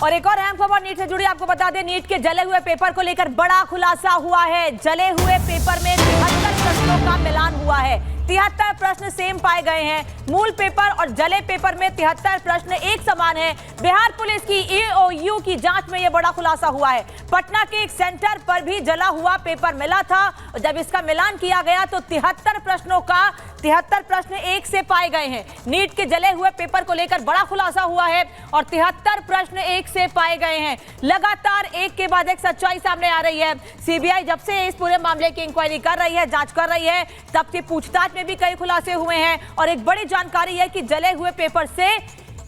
और एक और अहम खबर नीट से जुड़ी, आपको बता दें नीट के जले हुए पेपर को लेकर बड़ा खुलासा हुआ है। जले हुए पेपर में 73 प्रश्नों का मिलान हुआ है। 73 प्रश्न सेम पाए गए हैं। मूल पेपर और जले पेपर में 73 प्रश्न एक समान है। बिहार पुलिस की EOU की जांच में यह बड़ा खुलासा हुआ है। पटना के एक सेंटर पर भी जला हुआ पेपर मिला था। जब इसका मिलान किया गया तो 73 प्रश्नों का 73 प्रश्न एक से पाए गए हैं। नीट के जले हुए पेपर को लेकर बड़ा खुलासा हुआ है और 73 प्रश्न एक से पाए गए हैं। लगातार एक के बाद एक सच्चाई सामने आ रही है। सीबीआई जब से इस पूरे मामले की इंक्वायरी कर रही है, जांच कर रही है, तब से पूछताछ में भी कई खुलासे हुए हैं और एक बड़ी जानकारी है कि जले हुए पेपर से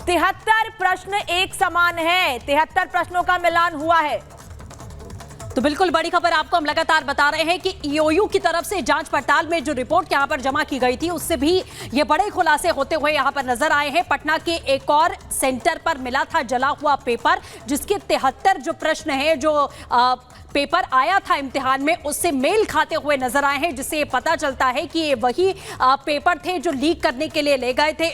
73 प्रश्न एक समान है। 73 प्रश्नों का मिलान हुआ है। तो बिल्कुल बड़ी खबर आपको हम लगातार बता रहे हैं कि EOU की तरफ से जांच पड़ताल में जो रिपोर्ट यहां पर जमा की गई थी उससे भी ये बड़े खुलासे होते हुए यहां पर नजर आए हैं। पटना के एक और सेंटर पर मिला था जला हुआ पेपर, जिसके 73 जो प्रश्न हैं, जो पेपर आया था इम्तिहान में, उससे मेल खाते हुए नजर आए हैं, जिससे ये पता चलता है कि ये वही पेपर थे जो लीक करने के लिए ले गए थे,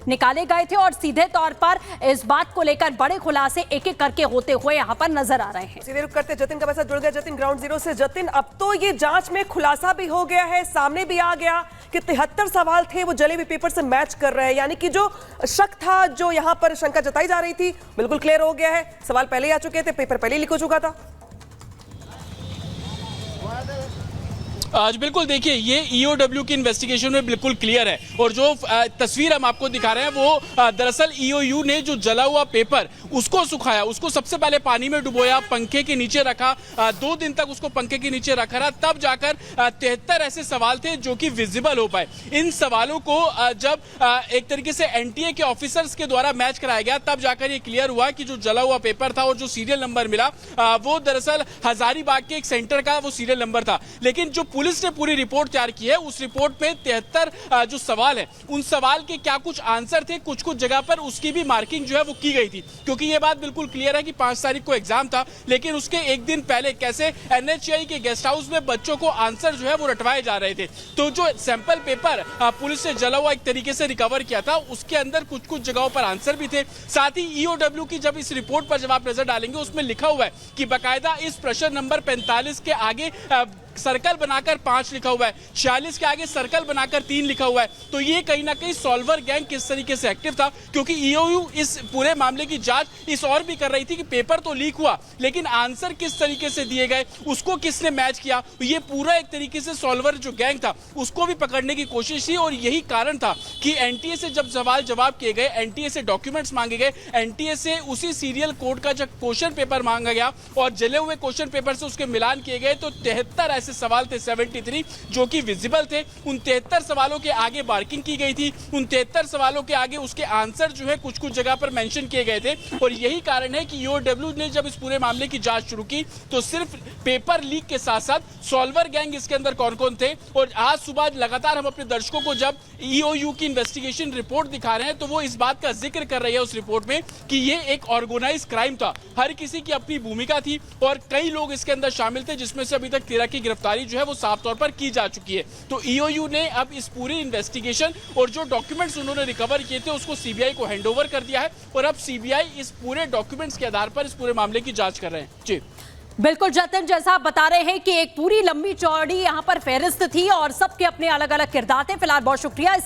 निकाले गए थे और सीधे तौर पर इस बात को लेकर बड़े खुलासे एक एक करके होते हुए यहाँ पर नजर आ रहे हैं। सीधे रुक करते जतिन का पैसा जुड़ गया। जतिन, ग्राउंड जीरो से। जतिन, अब तो ये जांच में खुलासा भी हो गया है, सामने भी आ गया कि 73 सवाल थे वो जले हुए पेपर से मैच कर रहे हैं, यानी कि जो शक था, जो यहाँ पर शंका जताई जा रही थी, बिल्कुल क्लियर हो गया है। सवाल पहले आ चुके थे, पेपर पहले लीक हो चुका था। आज बिल्कुल देखिए, ये EOW की इन्वेस्टिगेशन में बिल्कुल क्लियर है और जो तस्वीर हम आपको दिखा रहे हैं वो दरअसल EOU ने जो जला हुआ पेपर उसको सुखाया, उसको सबसे पहले पानी में डुबोया, पंखे के नीचे रखा, 2 दिन तक उसको पंखे के नीचे रखा रहा, तब जाकर 73 ऐसे सवाल थे जो कि विजिबल हो पाए। इन सवालों को जब एक तरीके से NTA के ऑफिसर्स के द्वारा मैच कराया गया, तब जाकर ये क्लियर हुआ कि जो जला हुआ पेपर था और जो सीरियल नंबर मिला वो दरअसल हजारीबाग के एक सेंटर का वो सीरियल नंबर था। लेकिन जो पुलिस ने पूरी रिपोर्ट तैयार की है, उस रिपोर्ट में 73 जो सवाल है, उन सवाल के क्या कुछ आंसर थे, कुछ कुछ जगह पर उसकी भी मार्किंग जो है वो की गई थी, क्योंकि ये बात बिल्कुल क्लियर है कि 5 तारीख को एग्जाम था, लेकिन उसके एक दिन पहले कैसे NHAI के गेस्ट हाउस में बच्चों को आंसर जो है वो रटवाए जा रहे थे। तो जो सैंपल पेपर पुलिस ने जला हुआ एक तरीके से रिकवर किया था, उसके अंदर कुछ कुछ जगहों पर आंसर भी थे। साथ ही EOW की जब इस रिपोर्ट पर जब आप नजर डालेंगे, उसमें लिखा हुआ है कि बाकायदा इस प्रश्न नंबर 45 के आगे सर्कल बनाकर 5 लिखा हुआ है, 46 के आगे सर्कल बनाकर 3 लिखा हुआ है। तो ये कहीं ना कहीं सॉल्वर गैंग किस तरीके से एक्टिव था, क्योंकि EOU इस पूरे मामले की जांच इस और भी कर रही थी कि पेपर तो लीक हुआ, लेकिन आंसर किस तरीके से दिए गए, उसको किसने मैच किया। ये पूरा एक तरीके से सॉल्वर जो गैंग था उसको भी पकड़ने की कोशिश थी और यही कारण था कि NTA से जब सवाल जवाब किए गए, NTA से डॉक्यूमेंट्स मांगे गए, NTA से उसी सीरियल कोड का जब क्वेश्चन पेपर मांगा गया और जले हुए क्वेश्चन पेपर से उसके मिलान किए गए, तो 73 ऐसे सवाल थे 73 जो कि विजिबल थे। उन 73 सवालों के आगे मार्किंग की गई थी, उन 73 सवालों के आगे उसके आंसर जो है कुछ कुछ जगह पर मेंशन किए गए थे और यही कारण है कि EOW ने जब इस पूरे मामले की जांच शुरू की तो सिर्फ पेपर लीक के साथ साथ सॉल्वर गैंग इसके अंदर कौन कौन थे। और आज सुबह लगातार हम अपने दर्शकों को जब EOU की इन्वेस्टिगेशन रिपोर्ट दिखा रहे हैं तो वो इस बात का जिक्र कर रही है उस रिपोर्ट में कि ये एक ऑर्गेनाइज क्राइम था, हर किसी की अपनी भूमिका थी और कई लोग इसके अंदर शामिल थे, जिसमें से अभी तक 13 की गिरफ्तारी जो है वो साफ तौर पर की जा चुकी है। तो EOU ने अब इस पूरी इन्वेस्टिगेशन और जो डॉक्यूमेंट्स उन्होंने रिकवर किए थे उसको CBI को हैंडओवर कर दिया है और अब CBI इस पूरे डॉक्यूमेंट्स के आधार पर इस पूरे मामले की जांच कर रहे हैं। जी बिल्कुल जतिन, जैसा आप बता रहे हैं कि एक पूरी लंबी चौड़ी यहाँ पर फहरिस्त थी और सबके अपने अलग अलग किरदार थे। फिलहाल बहुत शुक्रिया।